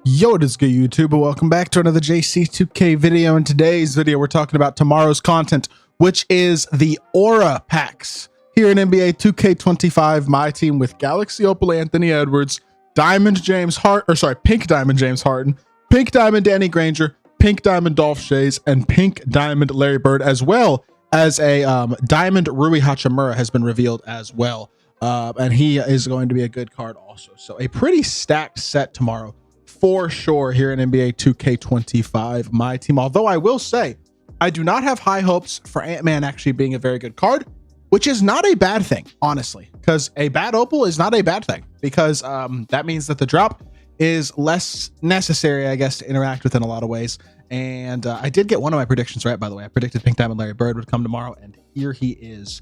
Yo, it is good YouTube, and welcome back to another JC2K video. In today's video, we're talking about tomorrow's content, which is the Aura packs. Here in NBA 2K25, my team with Galaxy Opal Anthony Edwards, Diamond James Harden, Pink Diamond James Harden, Pink Diamond Danny Granger, Pink Diamond Dolph Schayes, and Pink Diamond Larry Bird, as well as a Diamond Rui Hachimura has been revealed as well. And he is going to be a good card also. So a pretty stacked set tomorrow, for sure, here in NBA 2K25, my team. Although I will say, I do not have high hopes for Ant-Man actually being a very good card, which is not a bad thing, honestly, because a bad Opal is not a bad thing, because that means that the drop is less necessary, I guess, to interact with in a lot of ways. And I did get one of my predictions right, by the way. I predicted Pink Diamond Larry Bird would come tomorrow, and here he is,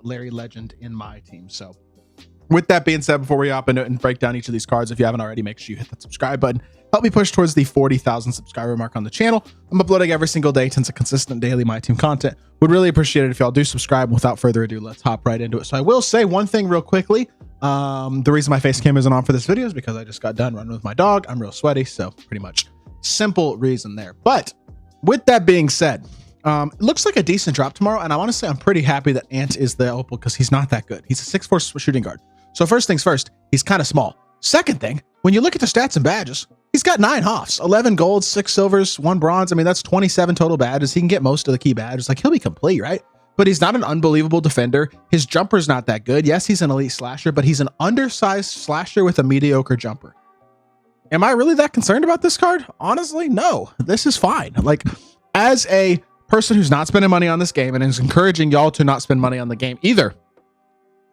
Larry Legend in my team. So with that being said, before we hop into it and break down each of these cards, if you haven't already, make sure you hit that subscribe button. Help me push towards the 40,000 subscriber mark on the channel. I'm uploading every single day, tons of consistent daily My Team content. Would really appreciate it if y'all do subscribe. Without further ado, let's hop right into it. So I will say one thing real quickly. The reason my face cam isn't on for this video is because I just got done running with my dog. I'm real sweaty, so pretty much simple reason there. But with that being said, it looks like a decent drop tomorrow, and I want to say I'm pretty happy that Ant is the Opal because he's not that good. He's a 6'4" shooting guard. So first things first, he's kind of small. Second thing, when you look at the stats and badges, he's got 9 Hoffs, 11 golds, 6 silvers, 1 bronze. I mean, that's 27 total badges. He can get most of the key badges. Like, he'll be complete, right? But he's not an unbelievable defender. His jumper's not that good. Yes, he's an elite slasher, but he's an undersized slasher with a mediocre jumper. Am I really that concerned about this card? Honestly, no. This is fine. Like, as a person who's not spending money on this game and is encouraging y'all to not spend money on the game either,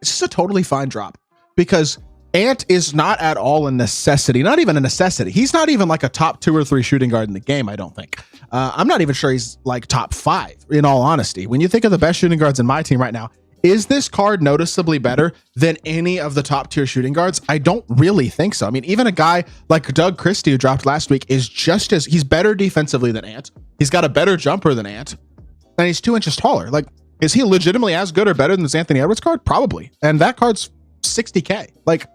it's just a totally fine drop. Because Ant is not at all a necessity, not even a necessity. He's not even like a top 2 or 3 shooting guard in the game, I don't think. I'm not even sure he's like top 5, in all honesty. When you think of the best shooting guards in my team right now, is this card noticeably better than any of the top tier shooting guards? I don't really think so. I mean, even a guy like Doug Christie, who dropped last week, is just as, he's better defensively than Ant. He's got a better jumper than Ant, and he's 2 inches taller. Like, is he legitimately as good or better than this Anthony Edwards card? Probably. And that card's 60K. Like,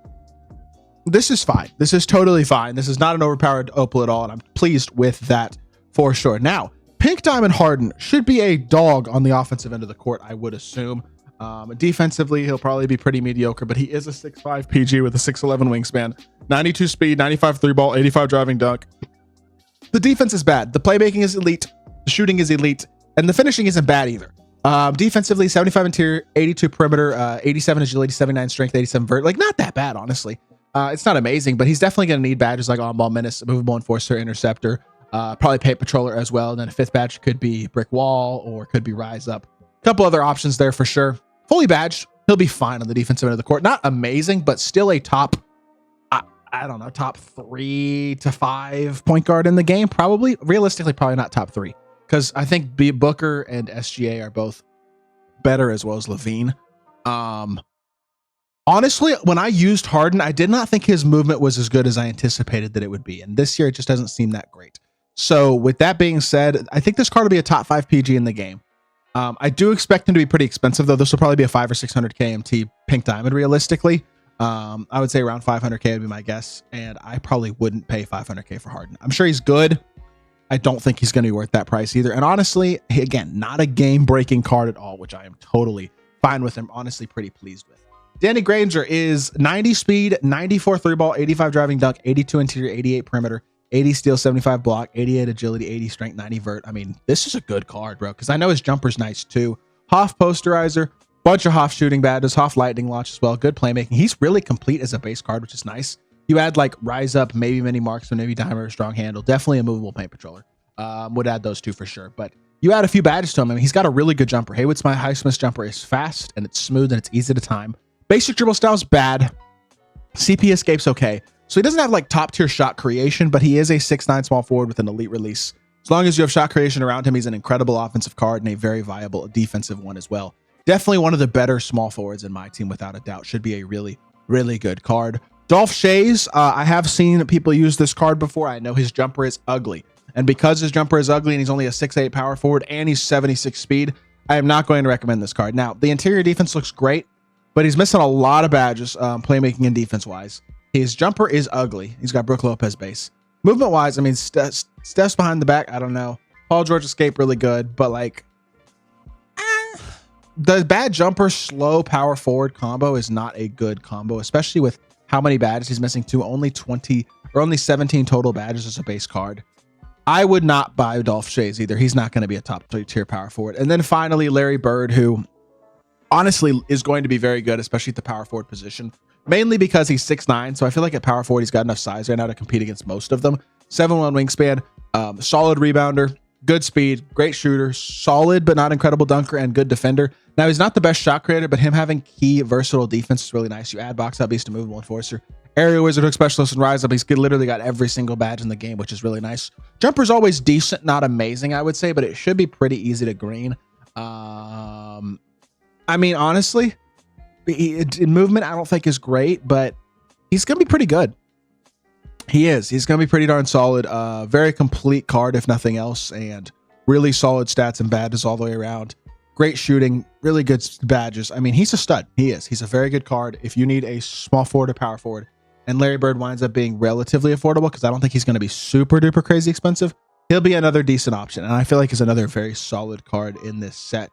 this is fine. This is totally fine. This is not an overpowered Opal at all, and I'm pleased with that for sure. Now, Pink Diamond Harden should be a dog on the offensive end of the court, I would assume. Defensively, he'll probably be pretty mediocre, but he is a 6'5" PG with a 6'11" wingspan, 92 speed, 95 3 ball, 85 driving dunk. The defense is bad. The playmaking is elite. The shooting is elite, and the finishing isn't bad either. Defensively, 75 interior, 82 perimeter, 87 agility, 79 strength, 87 vert. Like, not that bad, honestly. It's not amazing, but he's definitely going to need badges like on-ball menace, movable enforcer, interceptor, probably paint patroller as well. And then a 5th badge could be brick wall or could be rise up. A couple other options there for sure. Fully badged, he'll be fine on the defensive end of the court. Not amazing, but still a top, I don't know, top 3 to 5 point guard in the game. Probably, realistically, probably not top 3. Because I think Booker and SGA are both better, as well as Levine. Honestly, when I used Harden, I did not think his movement was as good as I anticipated that it would be. And this year, it just doesn't seem that great. So with that being said, I think this card will be a top 5 PG in the game. I do expect him to be pretty expensive, though. This will probably be a 500 or 600K MT Pink Diamond, realistically. I would say around 500K would be my guess. And I probably wouldn't pay 500K for Harden. I'm sure he's good. I don't think he's going to be worth that price either. And honestly, again, not a game-breaking card at all, which I am totally fine with. I'm honestly pretty pleased with. Danny Granger is 90 speed, 94 3 ball, 85 driving dunk, 82 interior, 88 perimeter, 80 steal, 75 block, 88 agility, 80 strength, 90 vert. I mean, this is a good card, bro, because I know his jumper's nice too. Hoff posterizer, bunch of Hoff shooting badges, Hoff lightning launch as well. Good playmaking. He's really complete as a base card, which is nice. You add like rise up, maybe mini marksman, maybe dimer, strong handle, definitely a movable paint patroller. Would add those 2 for sure. But you add a few badges to him. I mean, he's got a really good jumper. Haywood's my Highsmith's jumper is fast and it's smooth and it's easy to time. Basic dribble style's bad. CP escape's okay. So he doesn't have like top tier shot creation, but he is a 6'9" small forward with an elite release. As long as you have shot creation around him, he's an incredible offensive card and a very viable defensive one as well. Definitely one of the better small forwards in my team, without a doubt. Should be a really, really good card. Dolph Schayes, I have seen people use this card before. I know his jumper is ugly. And because his jumper is ugly and he's only a 6'8" power forward and he's 76 speed, I am not going to recommend this card. Now, the interior defense looks great, but he's missing a lot of badges, playmaking and defense-wise. His jumper is ugly. He's got Brook Lopez base. Movement wise, I mean, steps behind the back, I don't know. Paul George escape really good, but like the bad jumper slow power forward combo is not a good combo, especially with how many badges he's missing to only 20 or only 17 total badges as a base card. I would not buy Dolph Schayes either. He's not going to be a top tier power forward. And then finally, Larry Bird, who honestly is going to be very good, especially at the power forward position, mainly because he's 6'9". So I feel like at power forward, he's got enough size right now to compete against most of them. 7'1" wingspan, solid rebounder, good speed, great shooter, solid but not incredible dunker, and good defender. Now, he's not the best shot creator, but him having key versatile defense is really nice. You add box out beast to movable enforcer, area wizard, hook specialist, and rise up. He's literally got every single badge in the game, which is really nice. Jumper's always decent, not amazing, I would say, but it should be pretty easy to green. I mean, honestly, in movement, I don't think is great, but he's going to be pretty good. He is. He's going to be pretty darn solid. Very complete card, if nothing else, and really solid stats and badges all the way around. Great shooting, really good badges. I mean, he's a stud. He is. He's a very good card. If you need a small forward or power forward, and Larry Bird winds up being relatively affordable, because I don't think he's going to be super duper crazy expensive, he'll be another decent option. And I feel like he's another very solid card in this set.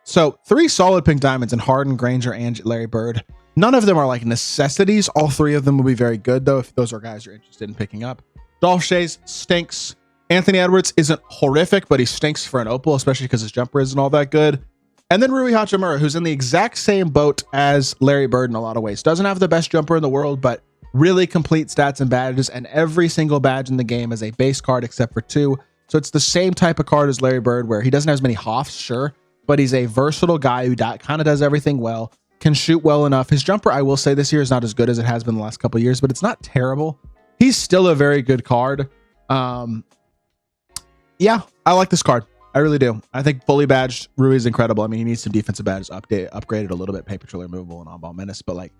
So 3 solid pink diamonds in Harden, Granger, and Larry Bird. None of them are like necessities. All 3 of them will be very good, though, if those are guys you're interested in picking up. Dolph Schayes stinks. Anthony Edwards isn't horrific, but he stinks for an Opal, especially because his jumper isn't all that good. And then Rui Hachimura, who's in the exact same boat as Larry Bird in a lot of ways. Doesn't have the best jumper in the world, but really complete stats and badges, and every single badge in the game is a base card except for 2. So it's the same type of card as Larry Bird, where he doesn't have as many hoffs, sure, but he's a versatile guy who kind of does everything well, can shoot well enough. His jumper, I will say, this year is not as good as it has been the last couple of years, but it's not terrible. He's still a very good card. Yeah, I like this card. I really do. I think fully badged Rui is incredible. I mean, he needs some defensive badges upgraded a little bit, paper trail removable and on-ball menace, but like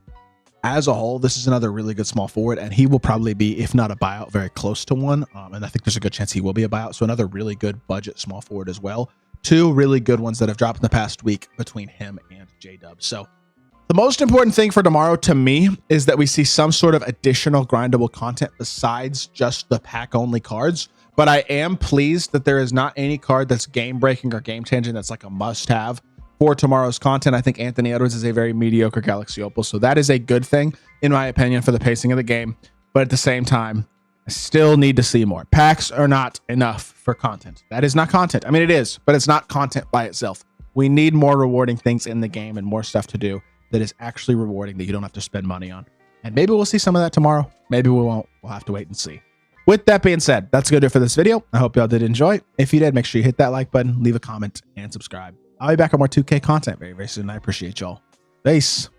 as a whole, this is another really good small forward, and he will probably be, if not a buyout, very close to one. And I think there's a good chance he will be a buyout. So another really good budget small forward as well. 2 really good ones that have dropped in the past week between him and J-Dub. So the most important thing for tomorrow to me is that we see some sort of additional grindable content besides just the pack only cards. But I am pleased that there is not any card that's game breaking or game changing that's like a must have for tomorrow's content. I think Anthony Edwards is a very mediocre Galaxy Opal, so that is a good thing in my opinion for the pacing of the game. But at the same time, I still need to see more. Packs are not enough for content. That is not content. I mean, it is, but it's not content by itself. We need more rewarding things in the game and more stuff to do that is actually rewarding that you don't have to spend money on. And maybe we'll see some of that tomorrow. Maybe we won't. We'll have to wait and see. With that being said, that's going to do it for this video. I hope y'all did enjoy. If you did, make sure you hit that like button, leave a comment, and subscribe. I'll be back on more 2K content very, very soon. I appreciate y'all. Peace.